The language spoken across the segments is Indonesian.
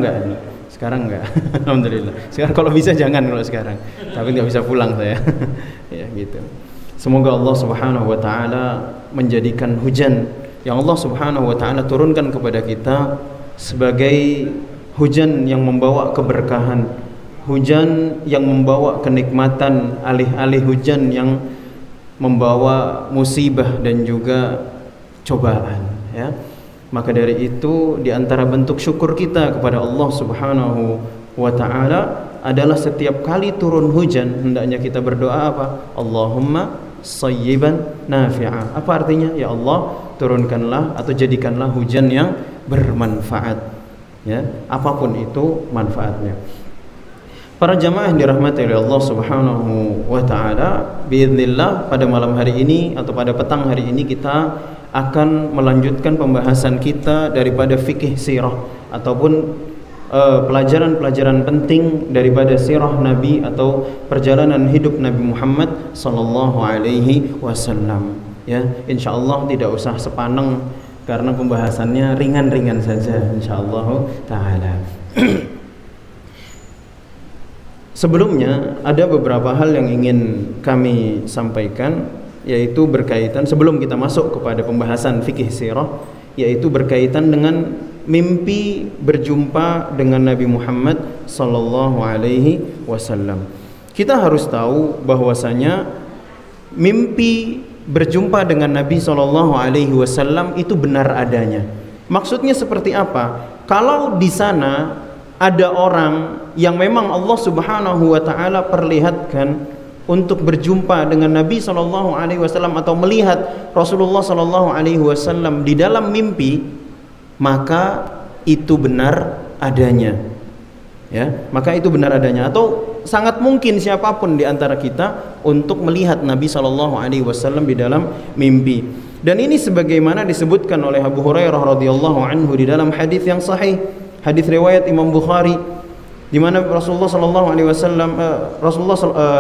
enggak nih? Sekarang enggak. Alhamdulillah. Sekarang kalau bisa jangan kalau sekarang. Tapi nggak bisa pulang saya. Ya gitu. Semoga Allah Subhanahu wa taala menjadikan hujan yang Allah Subhanahu wa taala turunkan kepada kita sebagai hujan yang membawa keberkahan, hujan yang membawa kenikmatan, alih-alih hujan yang membawa musibah dan juga cobaan, ya. Maka dari itu di antara bentuk syukur kita kepada Allah Subhanahu wa taala adalah setiap kali turun hujan hendaknya kita berdoa apa? Allahumma sayyiban nafi'a. Apa artinya? Ya Allah, turunkanlah atau jadikanlah hujan yang bermanfaat, ya, apapun itu manfaatnya. Para jamaah yang dirahmati oleh Allah Subhanahu wa taala, biidznillah pada malam hari ini atau pada petang hari ini kita akan melanjutkan pembahasan kita daripada fikih sirah ataupun pelajaran-pelajaran penting daripada sirah Nabi atau perjalanan hidup Nabi Muhammad sallallahu alaihi wasallam, ya. Insyaallah tidak usah sepaneng karena pembahasannya ringan-ringan saja insyaallah taala. Sebelumnya ada beberapa hal yang ingin kami sampaikan, yaitu berkaitan sebelum kita masuk kepada pembahasan fikih sirah, yaitu berkaitan dengan mimpi berjumpa dengan Nabi Muhammad sallallahu alaihi wasallam. Kita harus tahu bahwasanya mimpi berjumpa dengan Nabi sallallahu alaihi wasallam itu benar adanya. Maksudnya seperti apa? Kalau di sana ada orang yang memang Allah Subhanahu wa taala perlihatkan untuk berjumpa dengan Nabi sallallahu alaihi wasallam atau melihat Rasulullah sallallahu alaihi wasallam di dalam mimpi, maka itu benar adanya, ya. Maka itu benar adanya, atau sangat mungkin siapapun di antara kita untuk melihat Nabi sallallahu alaihi wasallam di dalam mimpi. Dan ini sebagaimana disebutkan oleh Abu Hurairah radhiyallahu anhu di dalam hadis yang sahih, hadis riwayat Imam Bukhari, di mana Rasulullah sallallahu alaihi wasallam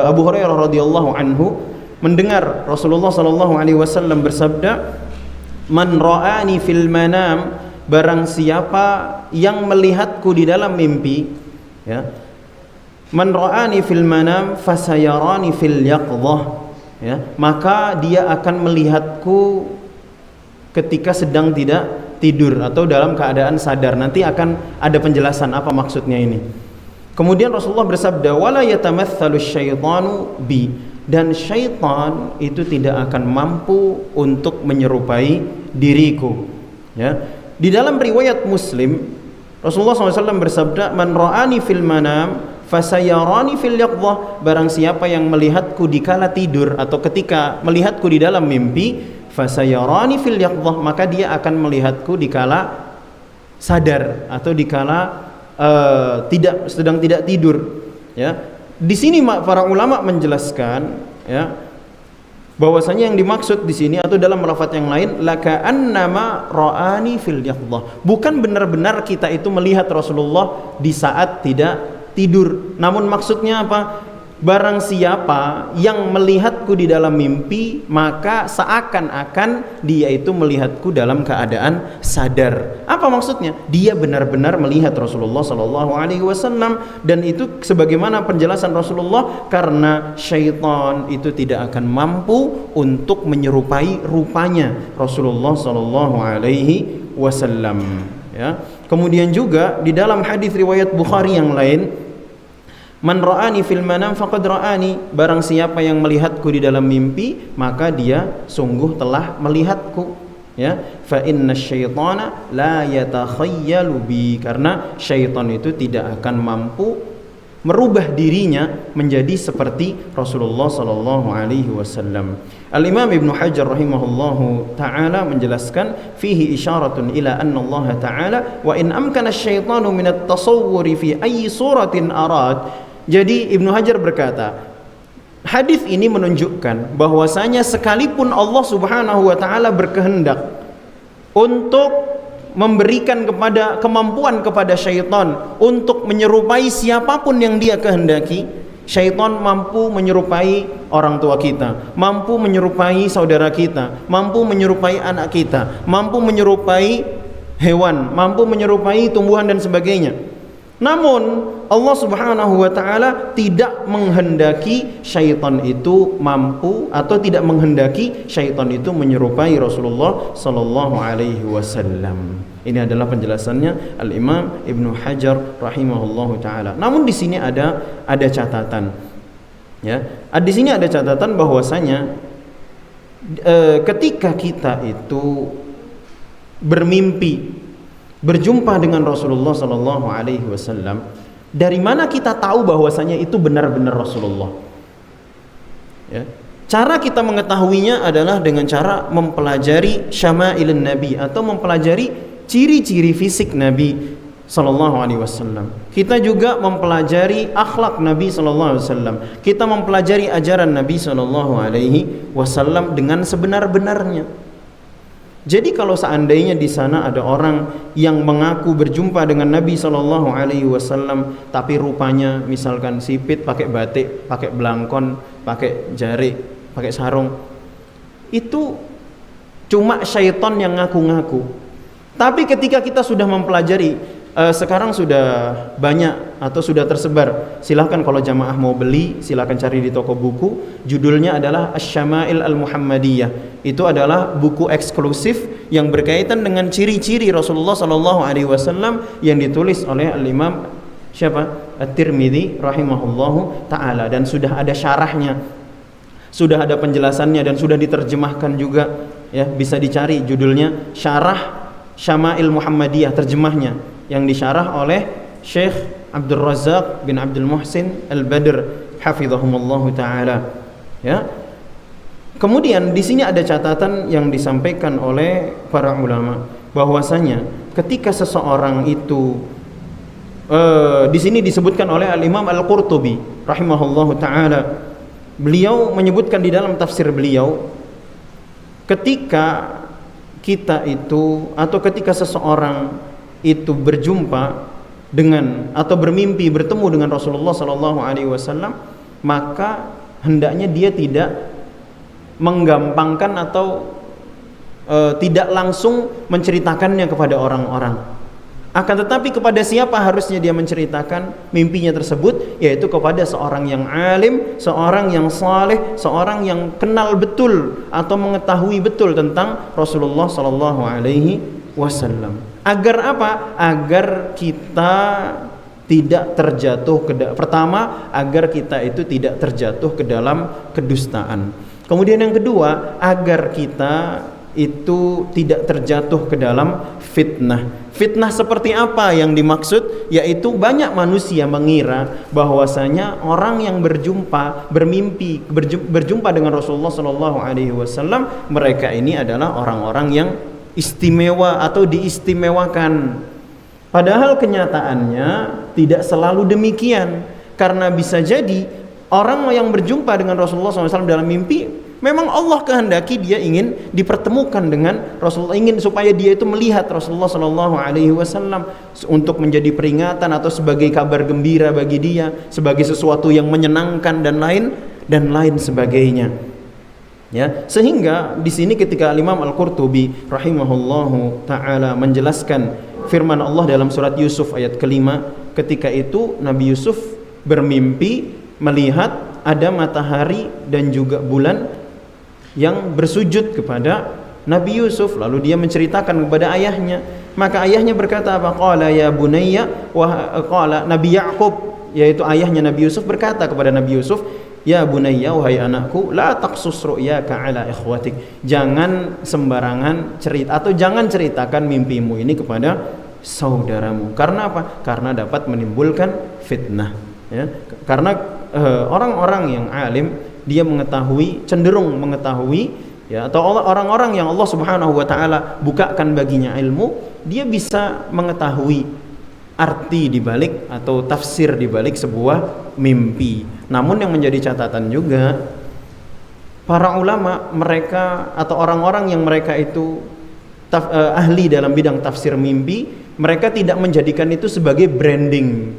Abu Hurairah radhiyallahu anhu mendengar Rasulullah sallallahu alaihi wasallam bersabda, "Man ra'ani fil manam," barang siapa yang melihatku di dalam mimpi, ya. Man ra'ani fil manam fasayarani fil yaqdhah, ya. Maka dia akan melihatku ketika sedang tidak tidur atau dalam keadaan sadar. Nanti akan ada penjelasan apa maksudnya ini. Kemudian Rasulullah bersabda, "Wala yatamatsalu syaitanu bi," dan syaitan itu tidak akan mampu untuk menyerupai diriku, ya. Di dalam riwayat Muslim, Rasulullah SAW bersabda, "Man ra'ani fil manam fasayarani fil yaqdhah," barang siapa yang melihatku di kala tidur atau ketika melihatku di dalam mimpi, fasayarani fil yaqdhah, maka dia akan melihatku di kala sadar atau di kala sedang tidak tidur, ya. Di sini para ulama menjelaskan, ya, bahwasanya yang dimaksud di sini atau dalam lafaz yang lain, laka annama ra'ani fil yaqdhah, bukan benar-benar kita itu melihat Rasulullah di saat tidak tidur. Namun maksudnya apa? Barang siapa yang melihatku di dalam mimpi, maka seakan-akan dia itu melihatku dalam keadaan sadar. Apa maksudnya? Dia benar-benar melihat Rasulullah sallallahu alaihi wasallam, dan itu sebagaimana penjelasan Rasulullah, karena syaitan itu tidak akan mampu untuk menyerupai rupanya Rasulullah sallallahu alaihi wasallam, ya. Kemudian juga di dalam hadis riwayat Bukhari yang lain, "Man ra'ani fil manam faqad ra'ani," barang siapa yang melihatku di dalam mimpi, maka dia sungguh telah melihatku, ya. Fa inna syaitana la yatakhayyalu bi, karena syaitan itu tidak akan mampu merubah dirinya menjadi seperti Rasulullah sallallahu alaihi wasallam. Al-Imam Ibnu Hajar rahimahullahu taala menjelaskan, fihi isyaratun ila anna Allah taala wa in amkana asyaitanu min at-tasawwuri fi ayyi suratin arad. Jadi Ibnu Hajar berkata, hadis ini menunjukkan bahwasanya sekalipun Allah Subhanahu wa taala berkehendak untuk memberikan kemampuan kepada syaitan untuk menyerupai siapapun yang dia kehendaki, syaitan mampu menyerupai orang tua kita, mampu menyerupai saudara kita, mampu menyerupai anak kita, mampu menyerupai hewan, mampu menyerupai tumbuhan dan sebagainya. Namun Allah Subhanahu wa taala tidak menghendaki syaitan itu mampu atau tidak menghendaki syaitan itu menyerupai Rasulullah sallallahu alaihi wasallam. Ini adalah penjelasannya Al-Imam Ibnu Hajar rahimahullahu taala. Namun di sini ada catatan. Ya, di sini ada catatan bahwasanya ketika kita itu bermimpi berjumpa dengan Rasulullah sallallahu alaihi wasallam, dari mana kita tahu bahwasanya itu benar-benar Rasulullah? Ya. Cara kita mengetahuinya adalah dengan cara mempelajari syama'ilun Nabi atau mempelajari ciri-ciri fisik Nabi sallallahu alaihi wasallam. Kita juga mempelajari akhlak Nabi sallallahu alaihi wasallam. Kita mempelajari ajaran Nabi sallallahu alaihi wasallam dengan sebenar-benarnya. Jadi kalau seandainya di sana ada orang yang mengaku berjumpa dengan Nabi sallallahu alaihi wasallam tapi rupanya misalkan sipit, pakai batik, pakai belangkon, pakai jari, pakai sarung, itu cuma syaitan yang ngaku-ngaku. Tapi ketika kita sudah mempelajari, sekarang sudah banyak atau sudah tersebar. Silahkan kalau jamaah mau beli, silahkan cari di toko buku. Judulnya adalah Asy-Syama'il Al-Muhammadiyah. Itu adalah buku eksklusif yang berkaitan dengan ciri-ciri Rasulullah sallallahu alaihi wasallam yang ditulis oleh Al-Imam siapa? At-Tirmidzi rahimahullahu taala, dan sudah ada syarahnya. Sudah ada penjelasannya dan sudah diterjemahkan juga, ya, bisa dicari judulnya Syarah Syama'il Muhammadiyah, terjemahnya yang disyarah oleh Syekh Abdul Razak bin Abdul Muhsin Al-Badr hafizahumullahu taala. Ya. Kemudian di sini ada catatan yang disampaikan oleh para ulama bahwasanya ketika seseorang itu di sini disebutkan oleh Al-Imam Al-Qurtubi rahimahullahu taala. Beliau menyebutkan di dalam tafsir beliau, ketika kita itu atau ketika seseorang itu berjumpa dengan atau bermimpi bertemu dengan Rasulullah sallallahu alaihi wasallam, maka hendaknya dia tidak menggampangkan atau tidak langsung menceritakannya kepada orang-orang. Akan tetapi kepada siapa harusnya dia menceritakan mimpinya tersebut? Yaitu kepada seorang yang alim, seorang yang saleh, seorang yang kenal betul atau mengetahui betul tentang Rasulullah sallallahu alaihi wasallam. Agar apa? Agar kita tidak terjatuh pertama, agar kita itu tidak terjatuh ke dalam kedustaan. Kemudian yang kedua, agar kita itu tidak terjatuh ke dalam fitnah. Fitnah seperti apa yang dimaksud? Yaitu banyak manusia mengira bahwasanya orang yang bermimpi berjumpa dengan Rasulullah sallallahu alaihi wasallam, mereka ini adalah orang-orang yang istimewa atau diistimewakan. Padahal kenyataannya tidak selalu demikian, karena bisa jadi orang yang berjumpa dengan Rasulullah SAW dalam mimpi, memang Allah kehendaki dia ingin dipertemukan dengan Rasulullah, ingin supaya dia itu melihat Rasulullah SAW untuk menjadi peringatan atau sebagai kabar gembira bagi dia, sebagai sesuatu yang menyenangkan dan lain sebagainya. Ya, sehingga di sini ketika Imam Al-Qurtubi rahimahullahu taala menjelaskan firman Allah dalam surat Yusuf ayat kelima, ketika itu Nabi Yusuf bermimpi melihat ada matahari dan juga bulan yang bersujud kepada Nabi Yusuf, lalu dia menceritakan kepada ayahnya. Maka ayahnya berkata apa? Qala ya bunayya, wa qala Nabi Ya'qub, yaitu ayahnya Nabi Yusuf, berkata kepada Nabi Yusuf, ya bunayya, wahai anakku, la taqsus ru'yaka ala ikhwatik. Jangan sembarangan cerita atau jangan ceritakan mimpimu ini kepada saudaramu. Karena apa? Karena dapat menimbulkan fitnah. Ya. Karena orang-orang yang alim, dia cenderung mengetahui, ya, atau orang-orang yang Allah Subhanahu wa taala bukakan baginya ilmu, dia bisa mengetahui arti dibalik atau tafsir dibalik sebuah mimpi. Namun yang menjadi catatan juga, para ulama mereka atau orang-orang yang mereka itu ahli dalam bidang tafsir mimpi, mereka tidak menjadikan itu sebagai branding.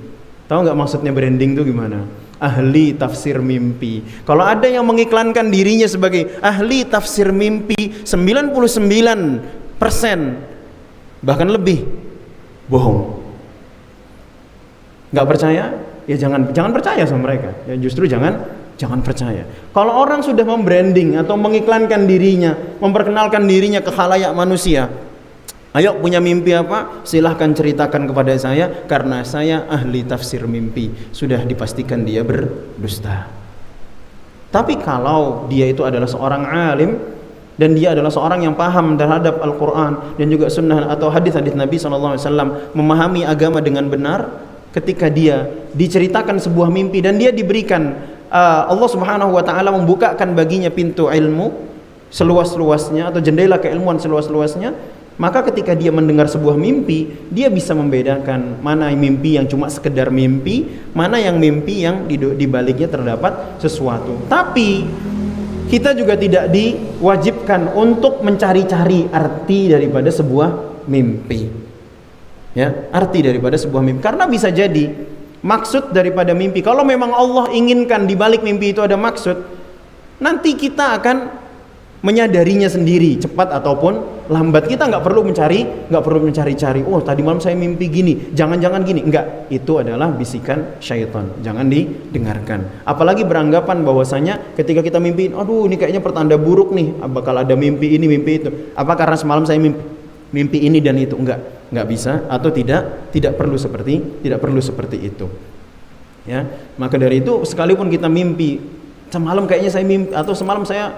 Tahu nggak maksudnya branding itu gimana? Ahli tafsir mimpi. Kalau ada yang mengiklankan dirinya sebagai ahli tafsir mimpi, 99% bahkan lebih bohong. Nggak percaya, ya jangan percaya sama mereka. Ya justru jangan percaya. Kalau orang sudah membranding atau mengiklankan dirinya, memperkenalkan dirinya ke khalayak manusia, ayo punya mimpi apa? Silahkan ceritakan kepada saya, karena saya ahli tafsir mimpi. Sudah dipastikan dia berdusta. Tapi kalau dia itu adalah seorang alim dan dia adalah seorang yang paham terhadap Al-Quran dan juga sunnah atau hadis-hadis Nabi SAW, memahami agama dengan benar, ketika dia diceritakan sebuah mimpi dan dia diberikan Allah Subhanahu wa taala membukakan baginya pintu ilmu seluas-luasnya atau jendela keilmuan seluas-luasnya, maka ketika dia mendengar sebuah mimpi, dia bisa membedakan mana mimpi yang cuma sekedar mimpi, mana yang mimpi yang di baliknya terdapat sesuatu. Tapi kita juga tidak diwajibkan untuk mencari-cari arti daripada sebuah mimpi. Ya, arti daripada sebuah mimpi, karena bisa jadi maksud daripada mimpi, kalau memang Allah inginkan di balik mimpi itu ada maksud, nanti kita akan menyadarinya sendiri, cepat ataupun lambat. Kita nggak perlu mencari-cari. Oh, tadi malam saya mimpi gini, jangan-jangan gini. Enggak, itu adalah bisikan syaitan, jangan didengarkan. Apalagi beranggapan bahwasanya ketika kita mimpi, aduh ini kayaknya pertanda buruk nih, bakal ada mimpi ini, mimpi itu. Apa karena semalam saya mimpi ini dan itu? Enggak bisa, atau tidak perlu seperti itu. Ya, maka dari itu sekalipun kita mimpi, semalam kayaknya saya mimpi, atau semalam saya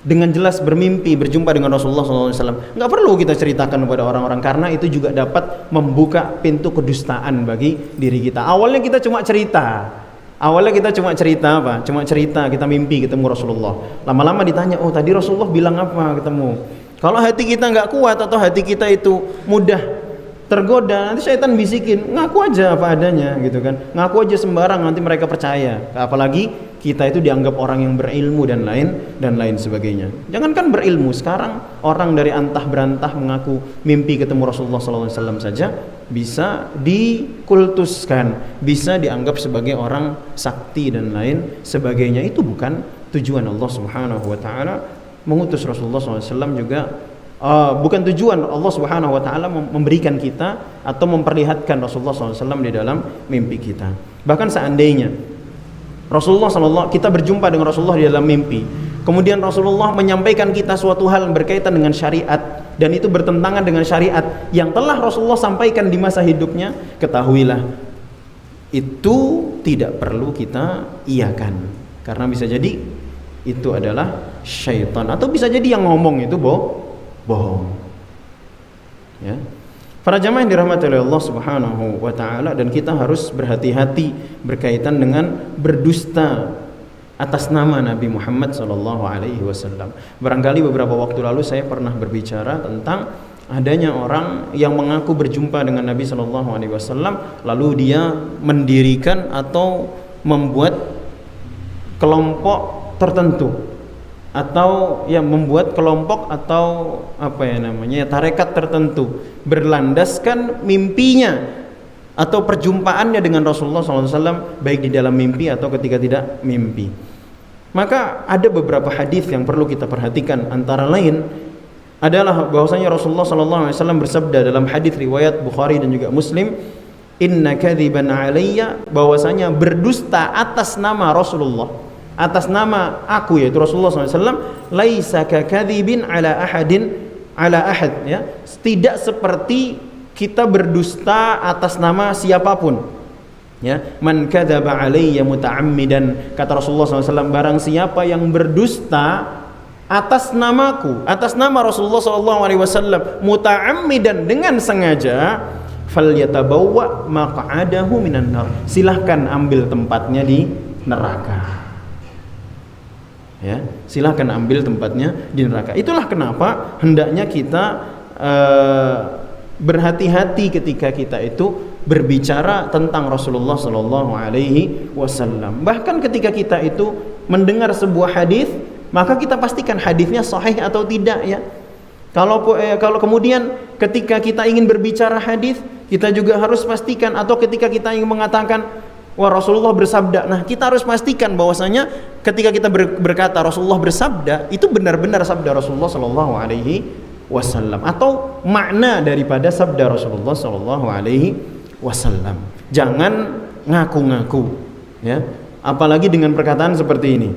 dengan jelas bermimpi berjumpa dengan Rasulullah SAW, nggak perlu kita ceritakan kepada orang-orang, karena itu juga dapat membuka pintu kedustaan bagi diri kita. Awalnya kita cuma cerita apa? Cuma cerita kita mimpi ketemu Rasulullah. Lama-lama ditanya, oh tadi Rasulullah bilang apa ketemu? Kalau hati kita nggak kuat atau hati kita itu mudah tergoda, nanti syaitan bisikin, ngaku aja apa adanya gitu kan, ngaku aja sembarang, nanti mereka percaya. Apalagi kita itu dianggap orang yang berilmu dan lain sebagainya. Jangankan berilmu, sekarang orang dari antah berantah mengaku mimpi ketemu Rasulullah SAW saja bisa dikultuskan, bisa dianggap sebagai orang sakti dan lain sebagainya. Itu bukan tujuan Allah Subhanahu wa taala mengutus Rasulullah SAW, juga bukan tujuan Allah Subhanahu wa taala memberikan kita atau memperlihatkan Rasulullah SAW di dalam mimpi kita. Bahkan seandainya kita berjumpa dengan Rasulullah di dalam mimpi, kemudian Rasulullah menyampaikan kita suatu hal yang berkaitan dengan syariat, dan itu bertentangan dengan syariat yang telah Rasulullah sampaikan di masa hidupnya, ketahuilah itu tidak perlu kita iakan, karena bisa jadi itu adalah syaitan, atau bisa jadi yang ngomong itu bohong. Ya. Para jamaah yang dirahmati oleh Allah Subhanahu wa taala, dan kita harus berhati-hati berkaitan dengan berdusta atas nama Nabi Muhammad sallallahu alaihi wasallam. Barangkali beberapa waktu lalu saya pernah berbicara tentang adanya orang yang mengaku berjumpa dengan Nabi sallallahu alaihi wasallam, lalu dia mendirikan atau membuat kelompok tertentu, atau yang membuat kelompok atau tarekat tertentu berlandaskan mimpinya atau perjumpaannya dengan Rasulullah SAW, baik di dalam mimpi atau ketika tidak mimpi. Maka ada beberapa hadis yang perlu kita perhatikan, antara lain adalah bahwasanya Rasulullah SAW bersabda dalam hadis riwayat Bukhari dan juga Muslim, inna kadziban alayya, bahwasanya berdusta atas nama Rasulullah, atas nama aku yaitu Rasulullah SAW, laisa kakadzibin ala ahad, ya, tidak seperti kita berdusta atas nama siapapun, ya. Man kadzaba alayya muta'ammidan, kata Rasulullah SAW, barang siapa yang berdusta atas namaku, atas nama Rasulullah SAW, muta'ammidan, dengan sengaja, falyatabawwa maq'adahu minan nar, silahkan ambil tempatnya di neraka. Ya, silahkan ambil tempatnya di neraka. Itulah kenapa hendaknya kita berhati-hati ketika kita itu berbicara tentang Rasulullah Sallallahu Alaihi Wasallam. Bahkan ketika kita itu mendengar sebuah hadis, maka kita pastikan hadisnya sahih atau tidak, ya. Kalau kemudian ketika kita ingin berbicara hadis, kita juga harus pastikan, atau ketika kita ingin mengatakan wah Rasulullah bersabda, nah kita harus pastikan bahwasanya ketika kita berkata Rasulullah bersabda, itu benar-benar sabda Rasulullah Sallallahu Alaihi Wasallam atau makna daripada sabda Rasulullah Sallallahu Alaihi Wasallam. Jangan ngaku-ngaku, ya. Apalagi dengan perkataan seperti ini.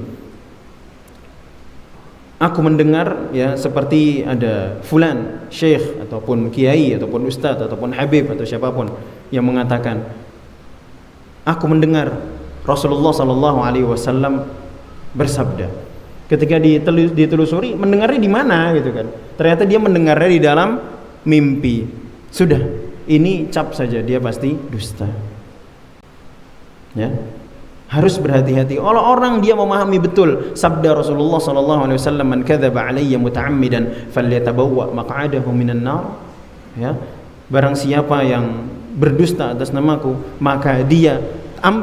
Aku mendengar, ya, seperti ada fulan, syekh ataupun kiai ataupun ustadz ataupun habib atau siapapun yang mengatakan, aku mendengar Rasulullah sallallahu alaihi wasallam bersabda. Ketika ditelusuri, mendengarnya di mana gitu kan. Ternyata dia mendengarnya di dalam mimpi. Sudah, ini cap saja, dia pasti dusta. Ya. Harus berhati-hati. Orang dia memahami betul sabda Rasulullah sallallahu alaihi wasallam, "Man kadzaba alayya muta'ammidan falyatabawwa maq'adahu minan nar." Ya. Barang siapa yang berdusta atas namaku, maka dia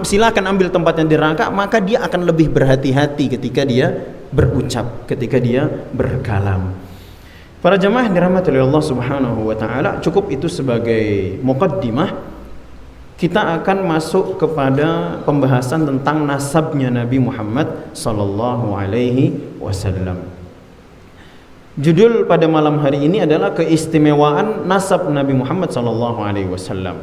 silakan ambil tempatnya di neraka, maka dia akan lebih berhati-hati ketika dia berucap, ketika dia berkalam. Para jamaah yang dirahmati oleh Allah Subhanahu wa taala, cukup itu sebagai muqaddimah. Kita akan masuk kepada pembahasan tentang nasabnya Nabi Muhammad sallallahu alaihi wasallam. Judul pada malam hari ini adalah keistimewaan nasab Nabi Muhammad sallallahu alaihi wasallam.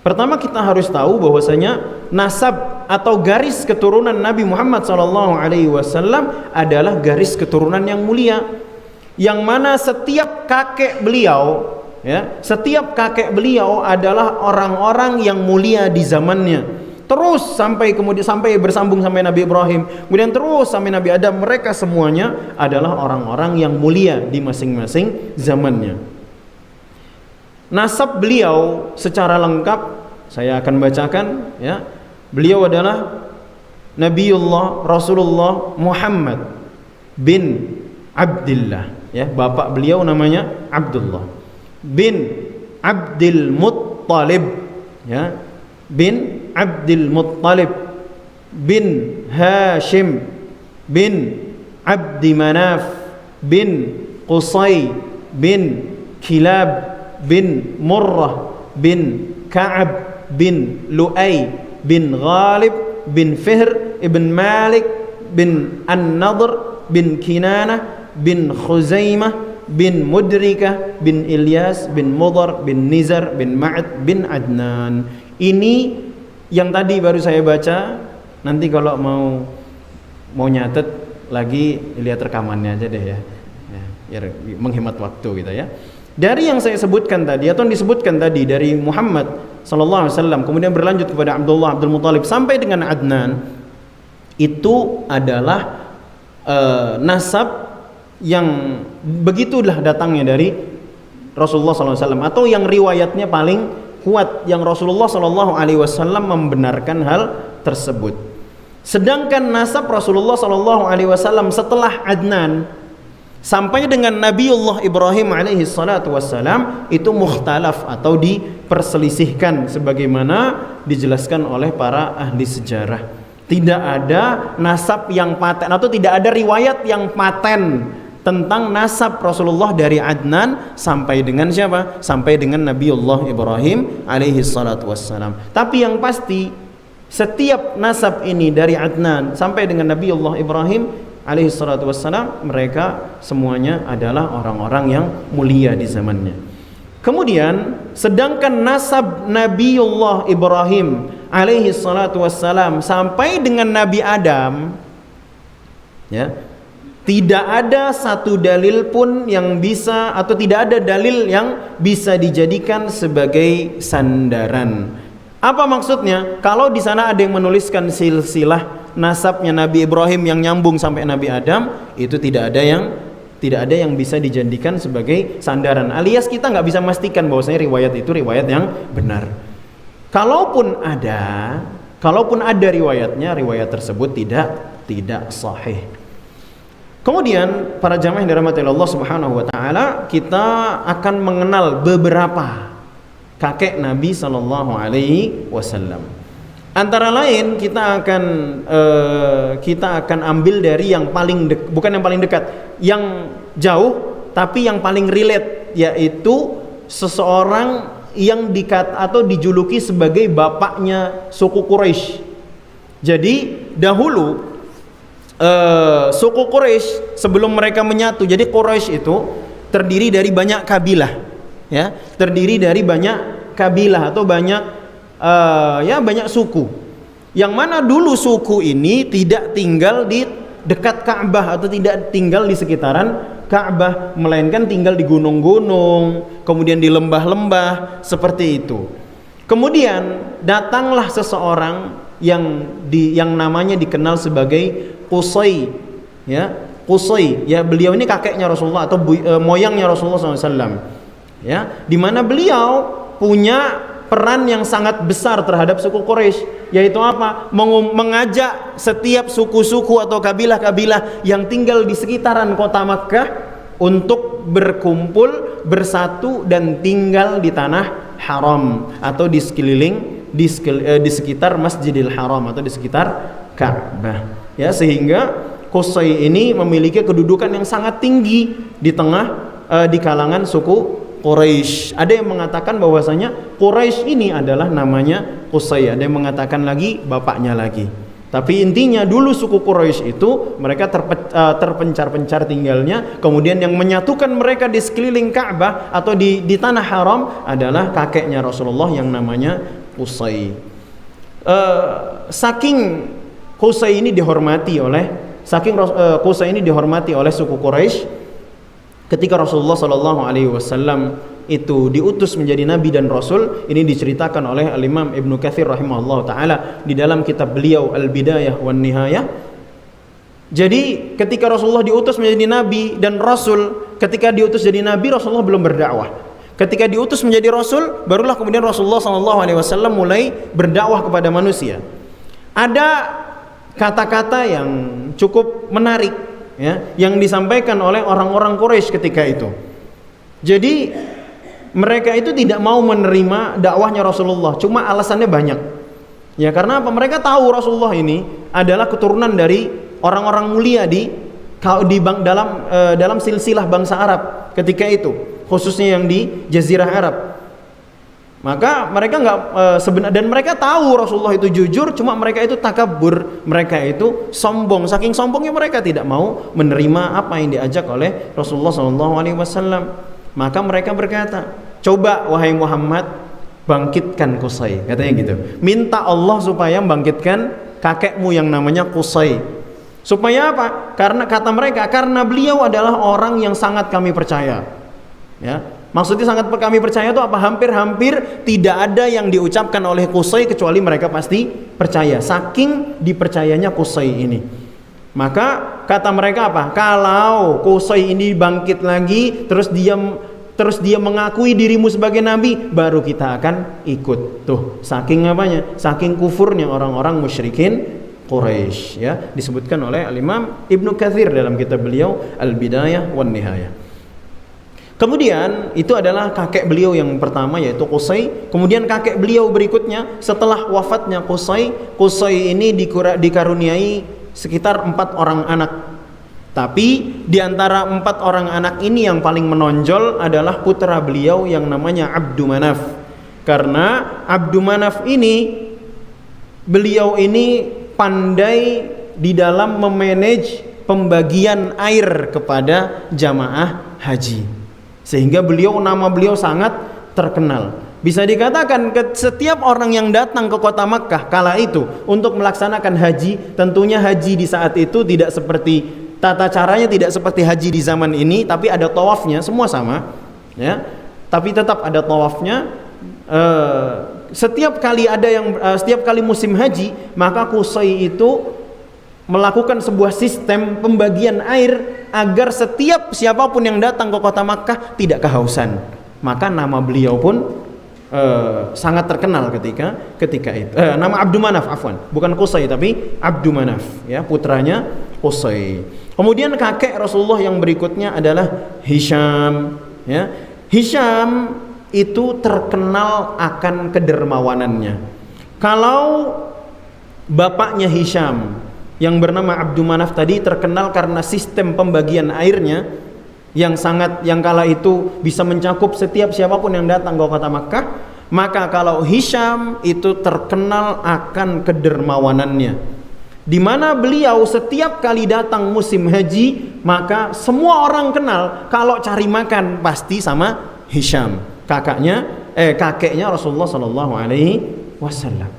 Pertama kita harus tahu bahwasanya nasab atau garis keturunan Nabi Muhammad sallallahu alaihi wasallam adalah garis keturunan yang mulia, yang mana setiap kakek beliau, ya, setiap kakek beliau adalah orang-orang yang mulia di zamannya. Terus sampai bersambung sampai Nabi Ibrahim, kemudian terus sampai Nabi Adam, mereka semuanya adalah orang-orang yang mulia di masing-masing zamannya. Nasab beliau secara lengkap saya akan bacakan, ya. Beliau adalah Nabiullah Rasulullah Muhammad bin Abdullah, ya. Bapak beliau namanya Abdullah bin Abdul Muttalib, ya, bin Abdul Muttalib bin Hashim bin Abdi Manaf bin Qusay bin Kilab bin Murrah bin Ka'ab bin Lu'ay bin Ghalib bin Fihr ibn Malik bin An-Nadr bin Kinanah bin Khuzaimah bin Mudrikah bin Ilyas bin Mudhar bin Nizar bin Ma'ad bin Adnan. Ini yang tadi baru saya baca. Nanti kalau mau nyatet lagi, lihat rekamannya aja deh, ya, biar menghemat waktu gitu, ya. Dari yang saya sebutkan tadi atau disebutkan tadi dari Muhammad sallallahu alaihi wasallam, kemudian berlanjut kepada Abdullah Abdul Muthalib sampai dengan Adnan, itu adalah nasab yang begitulah datangnya dari Rasulullah SAW, atau yang riwayatnya paling kuat, yang Rasulullah SAW membenarkan hal tersebut. Sedangkan nasab Rasulullah SAW setelah Adnan sampai dengan Nabiullah Ibrahim alaihi salatu wassalam itu mukhtalaf atau diperselisihkan sebagaimana dijelaskan oleh para ahli sejarah. Tidak ada nasab yang paten atau tidak ada riwayat yang paten tentang nasab Rasulullah dari Adnan sampai dengan siapa? Sampai dengan Nabiullah Ibrahim alaihi salatu wassalam. Tapi yang pasti setiap nasab ini dari Adnan sampai dengan Nabiullah Ibrahim alaihi salatu wassalam, mereka semuanya adalah orang-orang yang mulia di zamannya. Kemudian sedangkan nasab Nabiullah Ibrahim alaihi salatu wassalam sampai dengan Nabi Adam, ya, tidak ada satu dalil pun yang bisa, atau tidak ada dalil yang bisa dijadikan sebagai sandaran. Apa maksudnya? Kalau di sana ada yang menuliskan silsilah nasabnya Nabi Ibrahim yang nyambung sampai Nabi Adam, itu tidak ada yang bisa dijadikan sebagai sandaran. Alias kita nggak bisa memastikan bahwasanya riwayat itu riwayat yang benar. Kalaupun ada riwayatnya, riwayat tersebut tidak sahih. Kemudian para jamaah yang dirahmati Allah Subhanahu wa taala, kita akan mengenal beberapa kakek Nabi sallallahu alaihi wasallam. Antara lain kita akan ambil dari yang paling bukan yang paling dekat, yang jauh tapi yang paling relate, yaitu seseorang yang dijuluki sebagai bapaknya suku Quraisy. Jadi dahulu suku Quraisy sebelum mereka menyatu, jadi Quraisy itu terdiri dari banyak kabilah, ya, terdiri dari banyak kabilah atau banyak ya banyak suku. Yang mana dulu suku ini tidak tinggal di dekat Ka'bah atau tidak tinggal di sekitaran Ka'bah, melainkan tinggal di gunung-gunung, kemudian di lembah-lembah seperti itu. Kemudian datanglah seseorang yang namanya dikenal sebagai Qusay, ya. Qusay, ya, beliau ini kakeknya Rasulullah atau moyangnya Rasulullah SAW, ya, di mana beliau punya peran yang sangat besar terhadap suku Quraisy, yaitu apa? Mengajak setiap suku-suku atau kabilah-kabilah yang tinggal di sekitaran kota Makkah untuk berkumpul, bersatu dan tinggal di tanah haram atau di sekeliling di sekitar Masjidil Haram atau di sekitar Ka'bah, ya. Sehingga Qusay ini memiliki kedudukan yang sangat tinggi di kalangan suku Quraisy. Ada yang mengatakan bahwasanya Quraisy ini adalah namanya Qusay, ada yang mengatakan lagi bapaknya lagi. Tapi intinya dulu suku Quraisy itu mereka terpencar-pencar tinggalnya, kemudian yang menyatukan mereka di sekeliling Ka'bah atau di tanah haram adalah kakeknya Rasulullah yang namanya Qusay. Saking Qusay ini dihormati oleh suku Quraisy, ketika Rasulullah SAW itu diutus menjadi nabi dan rasul, ini diceritakan oleh Al-Imam Ibnu Katsir rahimahullah taala di dalam kitab beliau Al-Bidayah wan Nihayah. Jadi ketika Rasulullah diutus menjadi nabi dan rasul, ketika diutus jadi nabi Rasulullah belum berdakwah. Ketika diutus menjadi rasul, barulah kemudian Rasulullah SAW mulai berdakwah kepada manusia. Ada kata-kata yang cukup menarik, ya, yang disampaikan oleh orang-orang Quraisy ketika itu. Jadi mereka itu tidak mau menerima dakwahnya Rasulullah, cuma alasannya banyak. Ya, karena apa? Mereka tahu Rasulullah ini adalah keturunan dari orang-orang mulia dalam silsilah bangsa Arab ketika itu, khususnya yang di Jazirah Arab. Maka mereka dan mereka tahu Rasulullah itu jujur, cuma mereka itu takabur, mereka itu sombong. Saking sombongnya mereka tidak mau menerima apa yang diajak oleh Rasulullah SAW. Maka mereka berkata, coba wahai Muhammad, bangkitkan Qusay, katanya gitu. Minta Allah supaya bangkitkan kakekmu yang namanya Qusay. Supaya apa? Karena kata mereka, karena beliau adalah orang yang sangat kami percaya. Ya. Maksudnya sangat kami percaya itu apa? Hampir-hampir tidak ada yang diucapkan oleh Qusay kecuali mereka pasti percaya. Saking dipercayanya Qusay ini. Maka kata mereka apa? Kalau Qusay ini bangkit lagi, terus dia mengakui dirimu sebagai nabi, baru kita akan ikut. Tuh, saking apanya? Saking kufurnya orang-orang musyrikin Quraisy, ya, disebutkan oleh Al-Imam Ibnu Katsir dalam kitab beliau Al-Bidayah wan Nihayah. Kemudian itu adalah kakek beliau yang pertama, yaitu Qusay. Kemudian kakek beliau berikutnya setelah wafatnya Qusay ini dikaruniai sekitar 4 orang anak. Tapi di antara 4 orang anak ini yang paling menonjol adalah putra beliau yang namanya Abdu Manaf. Karena Abdu Manaf ini, beliau ini pandai di dalam memanage pembagian air kepada jamaah haji. Sehingga nama beliau sangat terkenal. Bisa dikatakan setiap orang yang datang ke kota Makkah kala itu untuk melaksanakan haji, tentunya haji di saat itu tidak seperti tata caranya, tidak seperti haji di zaman ini, tapi ada tawafnya, semua sama, ya. Tapi tetap ada tawafnya. Setiap kali musim haji, maka Qusay itu melakukan sebuah sistem pembagian air agar siapapun yang datang ke kota Makkah tidak kehausan. Maka nama beliau pun sangat terkenal ketika itu. Nama Abdu Manaf, bukan Qusay tapi Abdu Manaf, ya, putranya Qusay. Kemudian kakek Rasulullah yang berikutnya adalah Hisham, ya. Hisham itu terkenal akan kedermawanannya. Kalau bapaknya Hisham yang bernama Abdu Manaf tadi terkenal karena sistem pembagian airnya yang kala itu bisa mencakup siapapun yang datang ke kota Makkah, maka kalau Hisham itu terkenal akan kedermawanannya, di mana beliau setiap kali datang musim haji, maka semua orang kenal kalau cari makan pasti sama Hisham, kakeknya Rasulullah SAW. wasallam.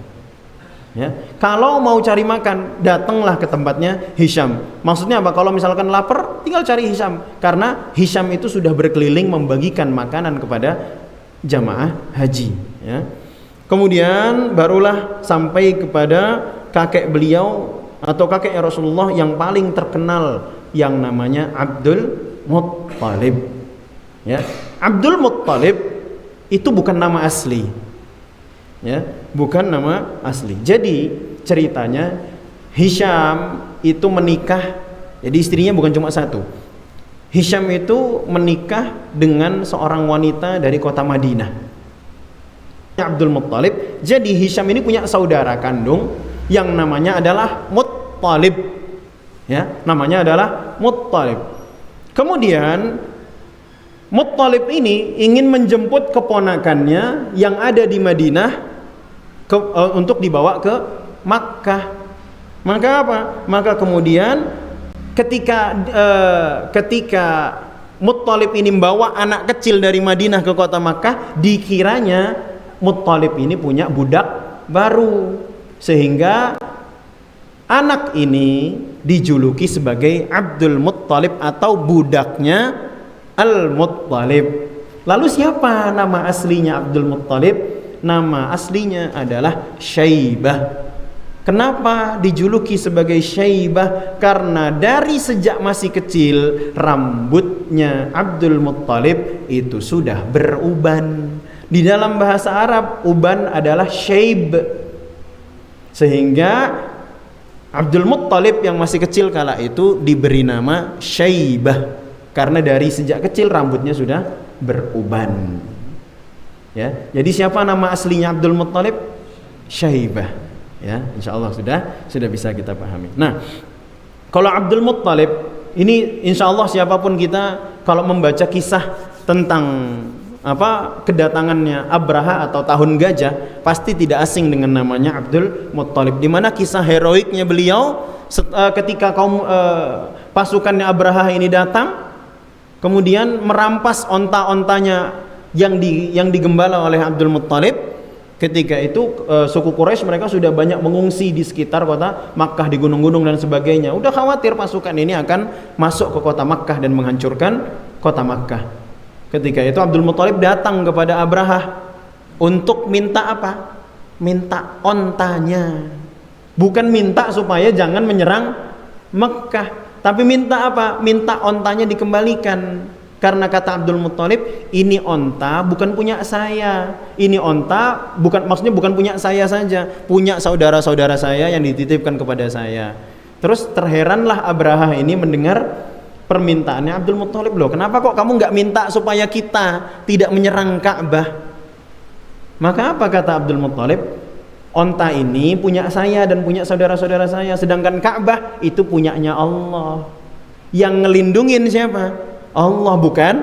Ya, kalau mau cari makan, datanglah ke tempatnya Hisham. Maksudnya apa? Kalau misalkan lapar, tinggal cari Hisham. Karena Hisham itu sudah berkeliling membagikan makanan kepada jamaah haji. Ya. Kemudian barulah sampai kepada kakek beliau atau kakek Rasulullah yang paling terkenal, yang namanya Abdul Muttalib. Ya, Abdul Muttalib itu bukan nama asli. Ya, bukan nama asli. Jadi ceritanya Hisham itu menikah, jadi istrinya bukan cuma satu. Hisham itu menikah dengan seorang wanita dari kota Madinah, Abdul Muttalib. Jadi Hisham ini punya saudara kandung yang namanya adalah Muttalib. Ya, namanya adalah Muttalib. Kemudian Muttalib ini ingin menjemput keponakannya yang ada di Madinah untuk dibawa ke Makkah. Maka apa? Maka kemudian ketika Muttalib ini membawa anak kecil dari Madinah ke kota Makkah, dikiranya Muttalib ini punya budak baru, sehingga anak ini dijuluki sebagai Abdul Muttalib atau budaknya Al-Muttalib. Lalu siapa nama aslinya Abdul Muttalib? Nama aslinya adalah Syaibah. Kenapa dijuluki sebagai Syaibah? Karena dari sejak masih kecil rambutnya Abdul Muttalib itu sudah beruban. Di dalam bahasa Arab uban adalah syaib. Sehingga Abdul Muttalib yang masih kecil kala itu diberi nama Syaibah, karena dari sejak kecil rambutnya sudah beruban. Ya, jadi siapa nama aslinya Abdul Muttalib? Syaibah. Ya, insyaallah sudah bisa kita pahami. Nah, kalau Abdul Muttalib ini insyaallah siapapun kita kalau membaca kisah tentang kedatangannya Abraha atau tahun gajah pasti tidak asing dengan namanya Abdul Muttalib, di mana kisah heroiknya beliau ketika pasukannya Abraha ini datang kemudian merampas onta-ontanya yang digembala oleh Abdul Muttalib. Ketika itu suku Quraisy mereka sudah banyak mengungsi di sekitar kota Makkah, di gunung-gunung dan sebagainya. Udah khawatir pasukan ini akan masuk ke kota Makkah dan menghancurkan kota Makkah. Ketika itu Abdul Muttalib datang kepada Abraha untuk minta apa? Minta ontanya. Bukan minta supaya jangan menyerang Makkah, tapi minta apa? Minta ontanya dikembalikan. Karena kata Abdul Muttalib, ini onta bukan punya saya. Ini onta maksudnya bukan punya saya saja, punya saudara-saudara saya yang dititipkan kepada saya. Terus terheranlah Abraha ini mendengar permintaannya Abdul Muttalib. Loh, kenapa kok kamu nggak minta supaya kita tidak menyerang Ka'bah? Maka apa kata Abdul Muttalib? Onta ini punya saya dan punya saudara-saudara saya, sedangkan Ka'bah itu punyanya Allah. Yang ngelindungin siapa? Allah, bukan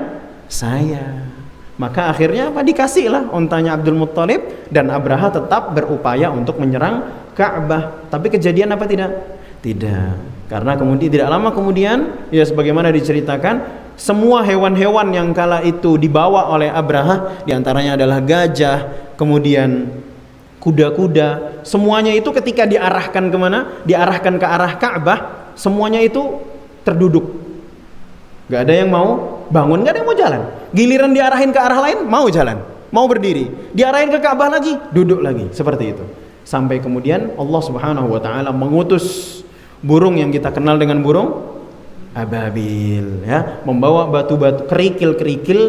saya. Maka akhirnya dikasihlah ontanya Abdul Muttalib, dan Abraha tetap berupaya untuk menyerang Ka'bah. Tapi kejadian apa tidak? Tidak. Karena kemudian tidak lama kemudian, ya sebagaimana diceritakan, semua hewan-hewan yang kala itu dibawa oleh Abraha, diantaranya adalah gajah, kemudian kuda-kuda, semuanya itu ketika diarahkan kemana? Diarahkan ke arah Ka'bah, semuanya itu terduduk. Gak ada yang mau bangun, gak ada yang mau jalan. Giliran diarahin ke arah lain, mau jalan, mau berdiri. Diarahin ke Ka'bah lagi, duduk lagi. Seperti itu. Sampai kemudian Allah Subhanahu wa taala mengutus burung yang kita kenal dengan burung ababil, ya, membawa batu-batu kerikil-kerikil,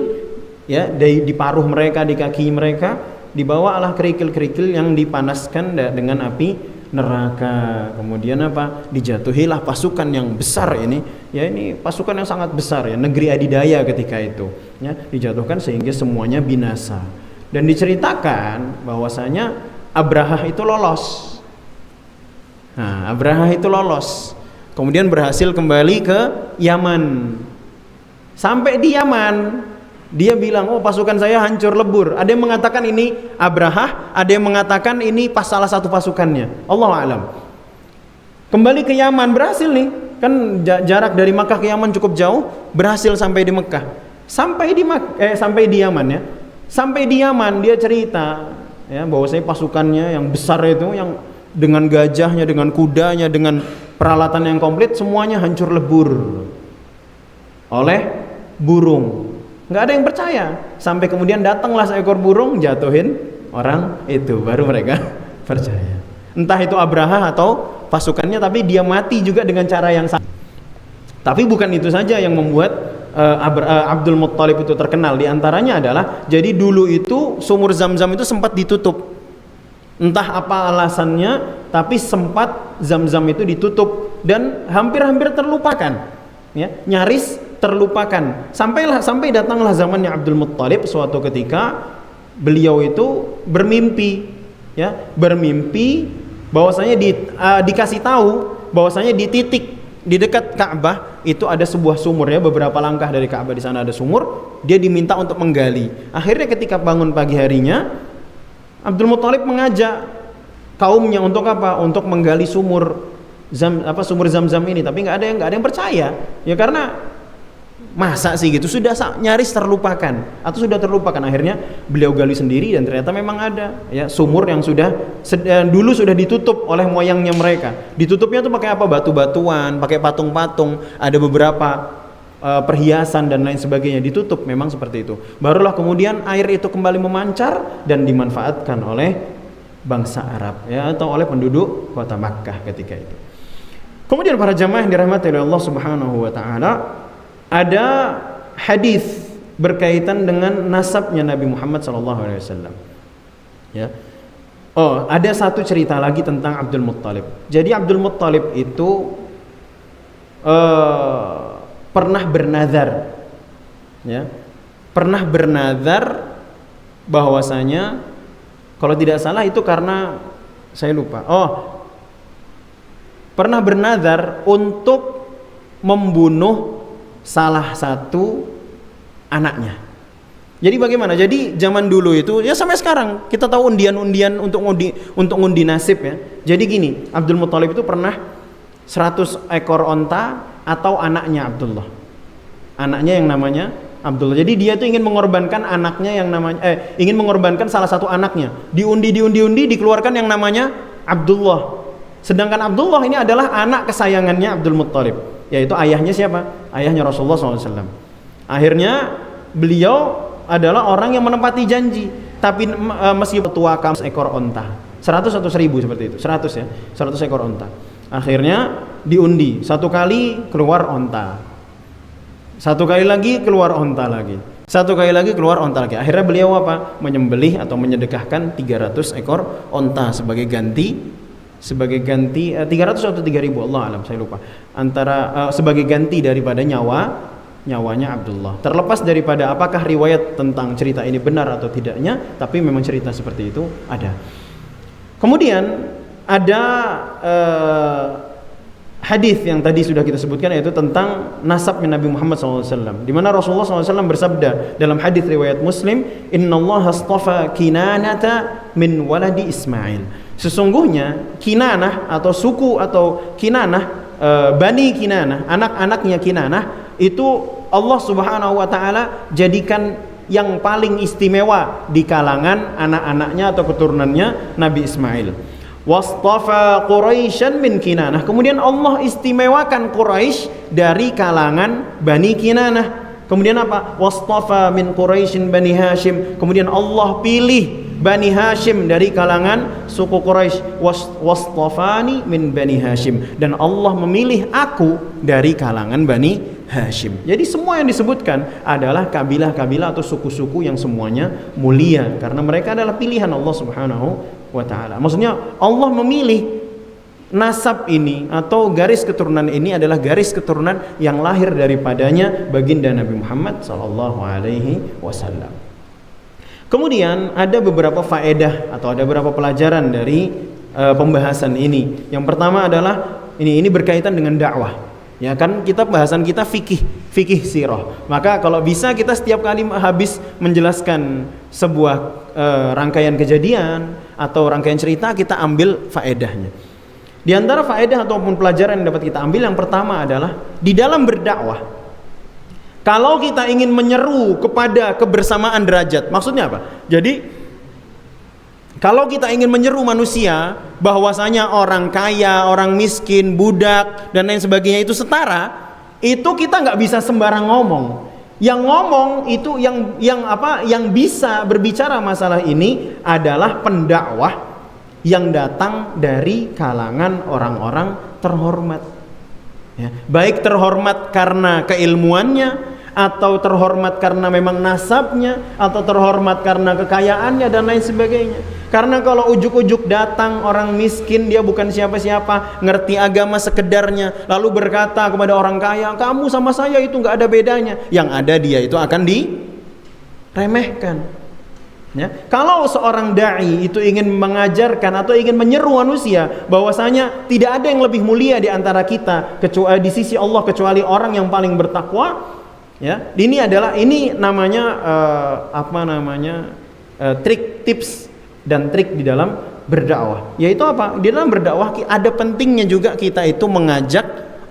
ya, di paruh mereka, di kaki mereka, dibawalah kerikil-kerikil yang dipanaskan dengan api neraka. Kemudian dijatuhilah pasukan yang besar ini, ya, ini pasukan yang sangat besar, ya, negeri adidaya ketika itu, ya, dijatuhkan sehingga semuanya binasa. Dan diceritakan bahwasanya Abraha itu lolos. Nah, Abraha itu lolos, kemudian berhasil kembali ke Yaman. Sampai di Yaman dia bilang, oh pasukan saya hancur lebur. Ada yang mengatakan ini Abraha, ada yang mengatakan ini salah satu pasukannya. Allahu a'lam. Kembali ke Yaman, berhasil nih. Kan jarak dari Makkah ke Yaman cukup jauh, berhasil sampai di Mekah. Sampai di Yaman, ya. Sampai di Yaman dia cerita, ya, bahwasanya pasukannya yang besar itu, yang dengan gajahnya, dengan kudanya, dengan peralatan yang komplit, semuanya hancur lebur oleh burung. Nggak ada yang percaya, sampai kemudian datanglah seekor burung jatuhin orang itu, baru mereka percaya. Entah itu Abraha atau pasukannya, tapi dia mati juga dengan cara yang sama. Tapi bukan itu saja yang membuat Abdul Muttalib itu terkenal. Di antaranya adalah, jadi dulu itu sumur Zam-Zam itu sempat ditutup. Entah apa alasannya, tapi sempat Zam-Zam itu ditutup dan hampir-hampir terlupakan, ya, nyaris terlupakan. Sampai datanglah zamannya Abdul Muttalib. Suatu ketika beliau itu bermimpi, ya, bermimpi bahwasanya dikasih tahu bahwasanya di titik di dekat Ka'bah itu ada sebuah sumur, ya, beberapa langkah dari Ka'bah di sana ada sumur. Dia diminta untuk menggali. Akhirnya ketika bangun pagi harinya, Abdul Muttalib mengajak kaumnya untuk apa? Untuk menggali sumur Zam-Zam ini. Tapi nggak ada yang percaya, ya, karena masa sih gitu, sudah nyaris terlupakan atau sudah terlupakan. Akhirnya beliau gali sendiri dan ternyata memang ada, ya, sumur yang dulu sudah ditutup oleh moyangnya mereka. Ditutupnya tuh pakai apa? Batu-batuan, pakai patung-patung, ada beberapa perhiasan dan lain sebagainya, ditutup memang seperti itu. Barulah kemudian air itu kembali memancar dan dimanfaatkan oleh bangsa Arab, ya, atau oleh penduduk kota Makkah ketika itu. Kemudian para jamaah yang dirahmati oleh Allah Subhanahu wa taala, ada hadis berkaitan dengan nasabnya Nabi Muhammad SAW. Ya. Oh, ada satu cerita lagi tentang Abdul Muttalib. Jadi Abdul Muttalib itu pernah bernazar, ya, pernah bernazar bahwasanya, kalau tidak salah itu karena saya lupa. Pernah bernazar untuk membunuh salah satu anaknya. Jadi bagaimana? Jadi zaman dulu itu, ya sampai sekarang kita tahu undian-undian untuk ngundi nasib, ya. Jadi gini, Abdul Muttalib itu pernah 100 ekor onta atau anaknya Abdullah. Anaknya yang namanya Abdullah. Jadi dia itu ingin mengorbankan anaknya yang namanya ingin mengorbankan salah satu anaknya. Diundi dikeluarkan yang namanya Abdullah. Sedangkan Abdullah ini adalah anak kesayangannya Abdul Muttalib, yaitu ayahnya siapa? Ayahnya Rasulullah SAW. Akhirnya beliau adalah orang yang menepati janji, tapi meskipun tua kamu ekor onta, 100 atau 1000 seperti itu, 100, ya, 100 ekor onta. Akhirnya diundi, satu kali keluar onta, satu kali lagi keluar onta lagi, satu kali lagi keluar onta lagi. Akhirnya beliau apa? Menyembelih atau menyedekahkan 300 ekor onta sebagai ganti 300 atau 3000, Allah alam, saya lupa, antara sebagai ganti daripada nyawanya Abdullah. Terlepas daripada apakah riwayat tentang cerita ini benar atau tidaknya, tapi memang cerita seperti itu ada. Kemudian ada hadis yang tadi sudah kita sebutkan, yaitu tentang nasabnya Nabi Muhammad SAW, di mana Rasulullah SAW bersabda dalam hadis riwayat Muslim, Innallaha astafa Kinanata min waladi Ismail. Sesungguhnya Kinanah atau suku atau Kinanah, Bani Kinanah, anak-anaknya Kinanah itu Allah Subhanahu wa taala jadikan yang paling istimewa di kalangan anak-anaknya atau keturunannya Nabi Ismail. Wastafa Quraisyan min Kinanah. Kemudian Allah istimewakan Quraisy dari kalangan Bani Kinanah. Kemudian apa? Wastafa min Quraisyin Bani Hashim. Kemudian Allah pilih Bani Hashim dari kalangan suku Quraisy. Wastafani min Bani Hashim. Dan Allah memilih aku dari kalangan Bani Hashim. Jadi semua yang disebutkan adalah kabilah-kabilah atau suku-suku yang semuanya mulia, karena mereka adalah pilihan Allah Subhanahu wa ta'ala. Maksudnya Allah memilih nasab ini atau garis keturunan ini adalah garis keturunan yang lahir daripadanya baginda Nabi Muhammad sallallahu alaihi wasallam. Kemudian ada beberapa faedah atau ada beberapa pelajaran dari pembahasan ini. Yang pertama adalah ini berkaitan dengan dakwah. Ya kan, bahasan kita fikih sirah. Maka kalau bisa kita setiap kali habis menjelaskan sebuah rangkaian kejadian atau rangkaian cerita, kita ambil faedahnya. Di antara faedah ataupun pelajaran yang dapat kita ambil, yang pertama adalah di dalam berdakwah, kalau kita ingin menyeru kepada kebersamaan derajat, maksudnya apa? Jadi Kalau kita ingin menyeru manusia bahwasanya orang kaya, orang miskin, budak dan lain sebagainya itu setara, itu kita nggak bisa sembarang ngomong. Yang ngomong itu yang bisa berbicara masalah ini adalah pendakwah yang datang dari kalangan orang-orang terhormat. Ya, baik terhormat karena keilmuannya, atau terhormat karena memang nasabnya, atau terhormat karena kekayaannya dan lain sebagainya. Karena kalau ujuk-ujuk datang orang miskin, dia bukan siapa-siapa, ngerti agama sekedarnya, lalu berkata kepada orang kaya, kamu sama saya itu nggak ada bedanya, yang ada dia itu akan diremehkan. Ya. Kalau seorang dai itu ingin mengajarkan atau ingin menyeru manusia bahwasanya tidak ada yang lebih mulia di antara kita kecuali di sisi Allah kecuali orang yang paling bertakwa, ya, ini namanya trik, tips dan trik di dalam berdakwah. Yaitu apa? Di dalam berdakwah ada pentingnya juga kita itu mengajak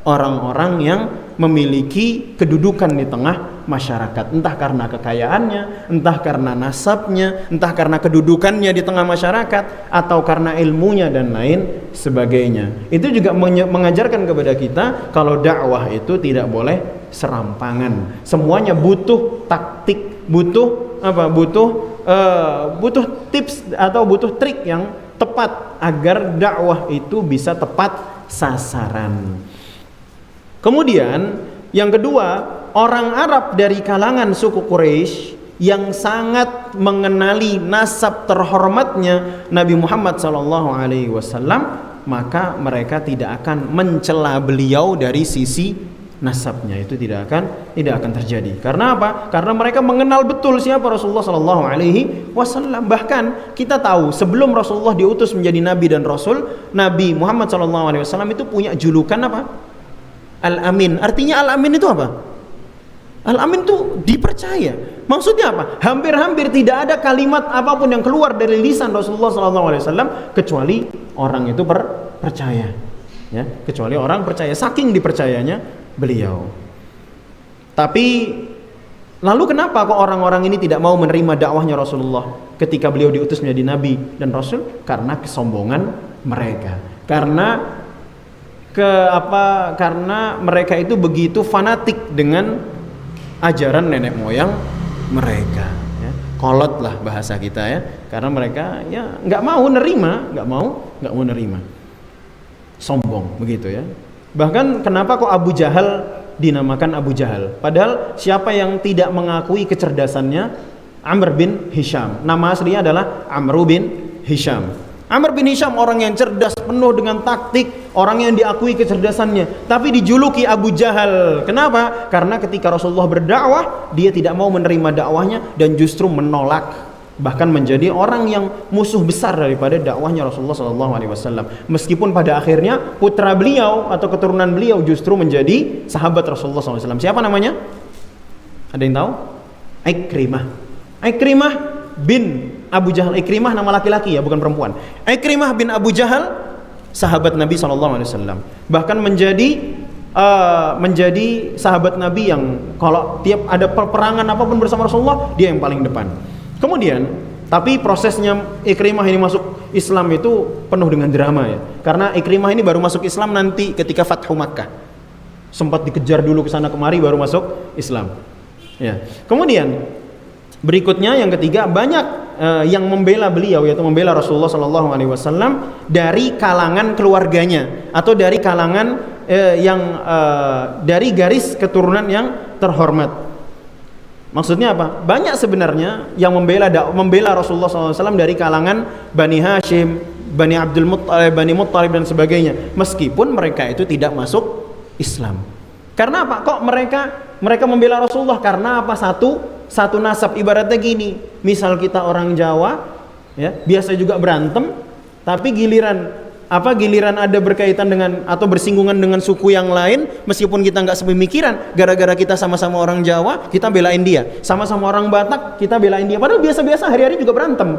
orang-orang yang memiliki kedudukan di tengah masyarakat, entah karena kekayaannya, entah karena nasabnya, entah karena kedudukannya di tengah masyarakat, atau karena ilmunya dan lain sebagainya. Itu juga mengajarkan kepada kita kalau dakwah itu tidak boleh serampangan. Semuanya butuh taktik, butuh tips atau butuh trik yang tepat agar dakwah itu bisa tepat sasaran. Kemudian yang kedua, orang Arab dari kalangan suku Quraisy yang sangat mengenali nasab terhormatnya Nabi Muhammad SAW, maka mereka tidak akan mencela beliau dari sisi nasabnya. Itu tidak akan terjadi. Karena apa? Karena mereka mengenal betul siapa Rasulullah SAW. Bahkan kita tahu sebelum Rasulullah diutus menjadi Nabi dan Rasul, Nabi Muhammad SAW itu punya julukan apa? Al-Amin. Artinya Al-Amin itu apa? Al-Amin itu dipercaya. Maksudnya apa? Hampir-hampir tidak ada kalimat apapun yang keluar dari lisan Rasulullah SAW kecuali orang itu percaya. Ya, kecuali orang percaya, saking dipercayanya beliau. Tapi lalu kenapa kok orang-orang ini tidak mau menerima dakwahnya Rasulullah ketika beliau diutus menjadi Nabi dan Rasul? Karena kesombongan mereka. Karena mereka itu begitu fanatik dengan ajaran nenek moyang mereka, ya. Kolot lah bahasa kita, ya, karena mereka ya nggak mau nerima, sombong begitu, ya. Bahkan kenapa kok Abu Jahal dinamakan Abu Jahal, padahal siapa yang tidak mengakui kecerdasannya? Amr bin Hisham. Nama aslinya adalah Amr bin Hisham. Amr bin Hisham orang yang cerdas, penuh dengan taktik, orang yang diakui kecerdasannya, tapi dijuluki Abu Jahal. Kenapa? Karena ketika Rasulullah berdakwah, dia tidak mau menerima dakwahnya dan justru menolak, bahkan menjadi orang yang musuh besar daripada dakwahnya Rasulullah SAW. Meskipun pada akhirnya putra beliau atau keturunan beliau justru menjadi sahabat Rasulullah SAW. Siapa namanya? Ada yang tahu? Ikrimah bin Abu Jahal. Ikrimah nama laki-laki, ya, bukan perempuan. Ikrimah bin Abu Jahal, sahabat Nabi SAW. Bahkan menjadi sahabat Nabi yang kalau tiap ada peperangan apapun bersama Rasulullah, dia yang paling depan. Kemudian, tapi prosesnya Ikrimah ini masuk Islam itu penuh dengan drama, ya. Karena Ikrimah ini baru masuk Islam nanti ketika Fathu Makkah. Sempat dikejar dulu ke sana kemari baru masuk Islam. Ya. Kemudian berikutnya yang ketiga, banyak yang membela beliau, yaitu membela Rasulullah SAW dari kalangan keluarganya atau dari kalangan dari garis keturunan yang terhormat. Maksudnya apa? Banyak sebenarnya yang membela Rasulullah SAW dari kalangan Bani Hashim, Bani Abdul Muttalib, Bani Muttalib dan sebagainya, meskipun mereka itu tidak masuk Islam. Karena apa? Kok mereka membela Rasulullah? Karena apa? Satu nasab. Ibaratnya gini, misal kita orang Jawa, ya, biasa juga berantem, tapi giliran ada berkaitan dengan atau bersinggungan dengan suku yang lain, meskipun kita nggak sepemikiran, gara-gara kita sama-sama orang Jawa, kita belain dia. Sama-sama orang Batak, kita belain dia. Padahal biasa-biasa hari-hari juga berantem.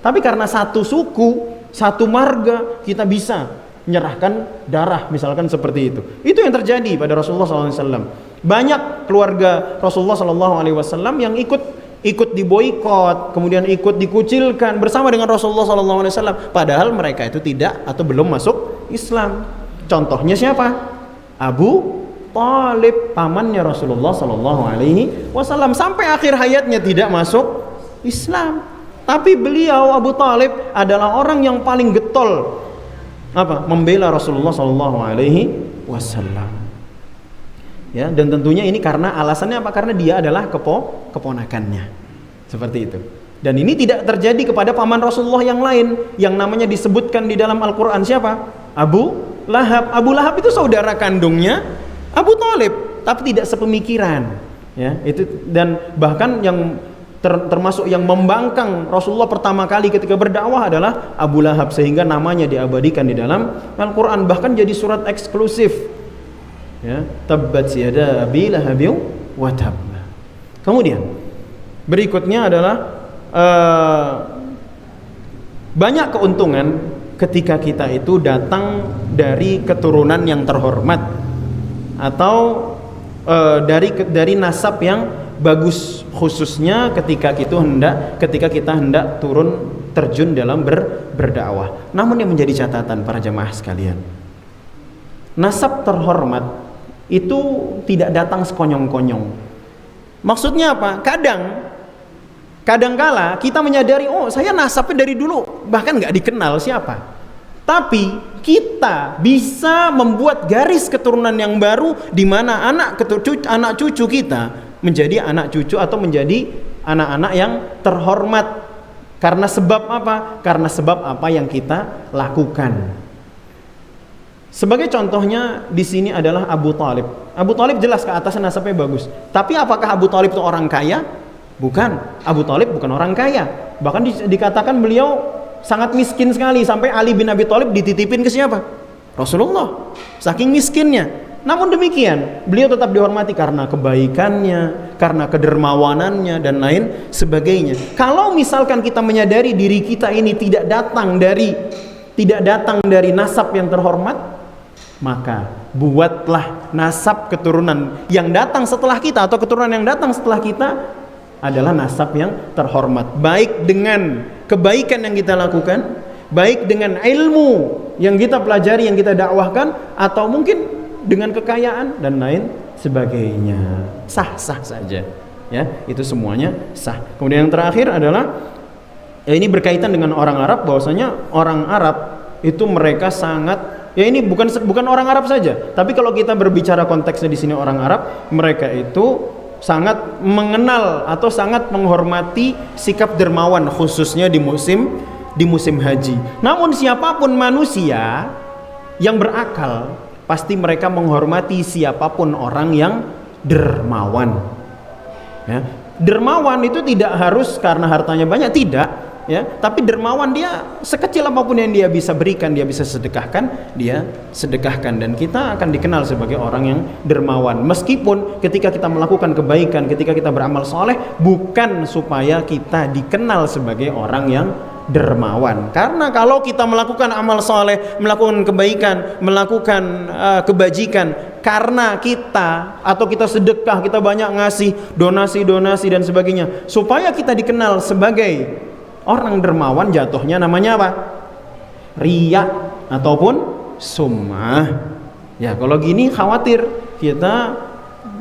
Tapi karena satu suku, satu marga, kita bisa menyerahkan darah, misalkan seperti itu. Itu yang terjadi pada Rasulullah SAW. Banyak keluarga Rasulullah SAW yang ikut ikut diboikot, kemudian ikut dikucilkan bersama dengan Rasulullah SAW. Padahal mereka itu tidak atau belum masuk Islam. Contohnya siapa? Abu Thalib, pamannya Rasulullah SAW, sampai akhir hayatnya tidak masuk Islam. Tapi beliau Abu Thalib adalah orang yang paling getol membela Rasulullah SAW. Ya, dan tentunya ini karena alasannya apa? Karena dia adalah keponakannya. Seperti itu. Dan ini tidak terjadi kepada paman Rasulullah yang lain yang namanya disebutkan di dalam Al-Qur'an. Siapa? Abu Lahab. Abu Lahab itu saudara kandungnya Abu Thalib, tapi tidak sepemikiran. Ya, itu, dan bahkan yang termasuk yang membangkang Rasulullah pertama kali ketika berdakwah adalah Abu Lahab, sehingga namanya diabadikan di dalam Al-Qur'an, bahkan jadi surat eksklusif. Ya, tabbat yada abi lahabin wa tab. Kemudian berikutnya adalah banyak keuntungan ketika kita itu datang dari keturunan yang terhormat atau dari nasab yang bagus, khususnya ketika kita hendak terjun dalam berdakwah. Namun yang menjadi catatan para jamaah sekalian, nasab terhormat itu tidak datang sekonyong-konyong. Maksudnya apa? Kadangkala kita menyadari, oh saya nasabnya dari dulu bahkan nggak dikenal siapa, tapi kita bisa membuat garis keturunan yang baru di mana anak cucu kita menjadi anak cucu atau menjadi anak-anak yang terhormat. Karena sebab apa? Karena sebab apa yang kita lakukan. Sebagai contohnya di sini adalah Abu Thalib. Abu Thalib jelas ke atasnya nasabnya bagus. Tapi apakah Abu Thalib itu orang kaya? Bukan. Abu Thalib bukan orang kaya. Bahkan dikatakan beliau sangat miskin sekali, sampai Ali bin Abi Thalib dititipin ke siapa? Rasulullah. Saking miskinnya. Namun demikian, beliau tetap dihormati karena kebaikannya, karena kedermawanannya dan lain sebagainya. Kalau misalkan kita menyadari diri kita ini tidak datang dari nasab yang terhormat, maka buatlah nasab keturunan yang datang setelah kita atau keturunan yang datang setelah kita adalah nasab yang terhormat, baik dengan kebaikan yang kita lakukan, baik dengan ilmu yang kita pelajari, yang kita dakwahkan, atau mungkin dengan kekayaan dan lain sebagainya. Sah-sah saja, ya, itu semuanya sah. Kemudian yang terakhir adalah ini berkaitan dengan orang Arab, bahwasanya orang Arab itu mereka sangat, ya ini bukan orang Arab saja, tapi kalau kita berbicara konteksnya di sini orang Arab, mereka itu sangat mengenal atau sangat menghormati sikap dermawan, khususnya di musim haji. Namun siapapun manusia yang berakal, pasti mereka menghormati siapapun orang yang dermawan. Ya, dermawan itu tidak harus karena hartanya banyak, tidak. Ya, tapi dermawan dia sekecil apapun yang dia bisa berikan, dia bisa sedekahkan, dia sedekahkan, dan kita akan dikenal sebagai orang yang dermawan. Meskipun ketika kita melakukan kebaikan, ketika kita beramal soleh, bukan supaya kita dikenal sebagai orang yang dermawan. Karena kalau kita melakukan amal soleh, melakukan kebaikan, melakukan kebajikan karena kita, atau kita sedekah, kita banyak ngasih donasi dan sebagainya supaya kita dikenal sebagai orang dermawan, jatuhnya namanya apa? Riya ataupun sum'ah. Ya, kalau gini khawatir kita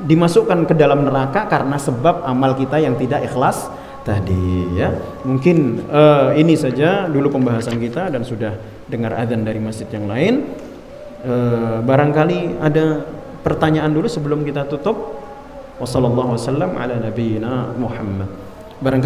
dimasukkan ke dalam neraka karena sebab amal kita yang tidak ikhlas tadi, ya. Mungkin ini saja dulu pembahasan kita, dan sudah dengar azan dari masjid yang lain. Barangkali ada pertanyaan dulu sebelum kita tutup. Wassallallahu wasallam ala nabiyyina Muhammad. Barangkali